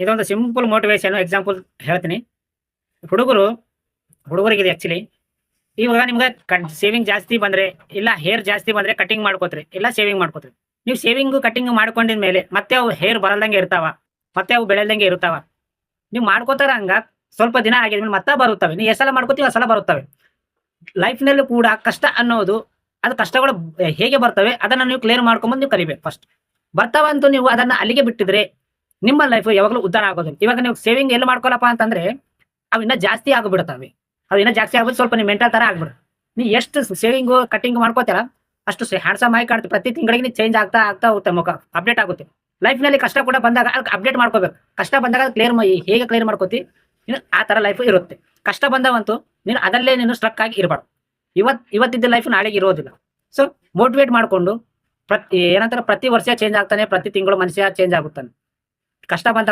ಇದೊಂದು simple motivation example ಹೇಳ್ತೀನಿ. ಹುಡುಗರು ಹುಡುಗರಿಗೆ ಇದು ಆಕ್ಚುಲಿ ಇವಾಗ ನಿಮ್ಗೆ ಸೇವಿಂಗ್ ಜಾಸ್ತಿ ಬಂದ್ರೆ ಇಲ್ಲ ಹೇರ್ ಜಾಸ್ತಿ ಬಂದ್ರೆ ಕಟಿಂಗ್ ಮಾಡ್ಕೋತ್ರಿ ಇಲ್ಲ ಸೇವಿಂಗ್ ಮಾಡ್ಕೋತ್ರಿ. ನೀವು ಸೇವಿಂಗ್ ಕಟಿಂಗ್ ಮಾಡ್ಕೊಂಡಿದ ಮೇಲೆ ಮತ್ತೆ ಅವು ಹೇರ್ ಬರಲ್ದಂಗೆ ಇರ್ತಾವ, ಮತ್ತೆ ಅವು ಬೆಳೆಯಲ್ದಂಗೆ ಇರ್ತಾವ. ನೀವು ಮಾಡ್ಕೋತಾರ ಹಂಗ ಸ್ವಲ್ಪ ದಿನ ಆಗಿದ್ಮೇಲೆ ಮತ್ತೆ ಬರುತ್ತವೆ. ನೀವು ಎಷ್ಟು ಸಲ ಮಾಡ್ಕೋತೀವಿ ಆ ಸಲ ಬರುತ್ತವೆ. ಲೈಫ್ನಲ್ಲೂ ಕೂಡ ಕಷ್ಟ ಅನ್ನೋದು ಅದು ಕಷ್ಟಗಳು ಹೇಗೆ ಬರ್ತವೆ ಅದನ್ನ ನೀವು ಕ್ಲಿಯರ್ ಮಾಡ್ಕೊಂಬಂದು ನೀವು ಕಲಿಬೇಕು. ಫಸ್ಟ್ ಬರ್ತಾವಂತೂ ನೀವು ಅದನ್ನ ಅಲ್ಲಿಗೆ ಬಿಟ್ಟಿದ್ರೆ ನಿಮ್ಮ ಲೈಫ್ ಯಾವಾಗಲೂ ಉದ್ಧಾರ ಆಗೋದಿಲ್ಲ. ಇವಾಗ ನೀವು ಸೇವಿಂಗ್ ಎಲ್ಲಿ ಮಾಡ್ಕೊಳಪ್ಪ ಅಂತಂದ್ರೆ ಅವು ಇನ್ನೂ ಜಾಸ್ತಿ ಆಗಿಬಿಡ್ತಾವೆ. ಅವು ಇನ್ನೂ ಜಾಸ್ತಿ ಆಗ್ಬಿಟ್ಟು ಸ್ವಲ್ಪ ನೀವು ಮೆಂಟಲ್ ತರ ಆಗ್ಬಿಡುತ್ತೆ. ನೀವು ಎಷ್ಟು ಸೇವಿಂಗು ಕಟಿಂಗ್ ಮಾಡ್ಕೋತೀರ ಅಷ್ಟು ಹ್ಯಾಂಡ್ಸಮ್ ಆಗಿ ಕಾಣ್ತೀವಿ. ಪ್ರತಿ ತಿಂಗಳಿಗೆ ನೀವು ಚೇಂಜ್ ಆಗ್ತಾ ಆಗ್ತಾ ಹೋಗುತ್ತೆ, ಮುಖ ಅಪ್ಡೇಟ್ ಆಗುತ್ತೆ. ಲೈಫ್ನಲ್ಲಿ ಕಷ್ಟ ಕೂಡ ಬಂದಾಗ ಅಪ್ಡೇಟ್ ಮಾಡ್ಕೋಬೇಕು. ಕಷ್ಟ ಬಂದಾಗ ಕ್ಲಿಯರ್ ಹೇಗೆ ಕ್ಲಿಯರ್ ಮಾಡ್ಕೋತಿ ನೀನು ಆ ಥರ ಲೈಫ್ ಇರುತ್ತೆ. ಕಷ್ಟ ಬಂದವಂತೂ ನೀನು ಅದರಲ್ಲೇ ನೀನು ಸ್ಟ್ರಕ್ ಆಗಿ ಇರಬಾರ್ದು. ಇವತ್ತಿದ್ದ ಲೈಫ್ ನಾಳೆಗೆ ಇರೋದಿಲ್ಲ. ಸೊ ಮೋಟಿವೇಟ್ ಮಾಡಿಕೊಂಡು ಏನಂತಾರೆ ಪ್ರತಿ ವರ್ಷ ಚೇಂಜ್ ಆಗ್ತಾನೆ, ಪ್ರತಿ ತಿಂಗಳು ಮನುಷ್ಯ ಚೇಂಜ್ ಆಗುತ್ತಾನೆ. ಕಷ್ಟ ಬಂದ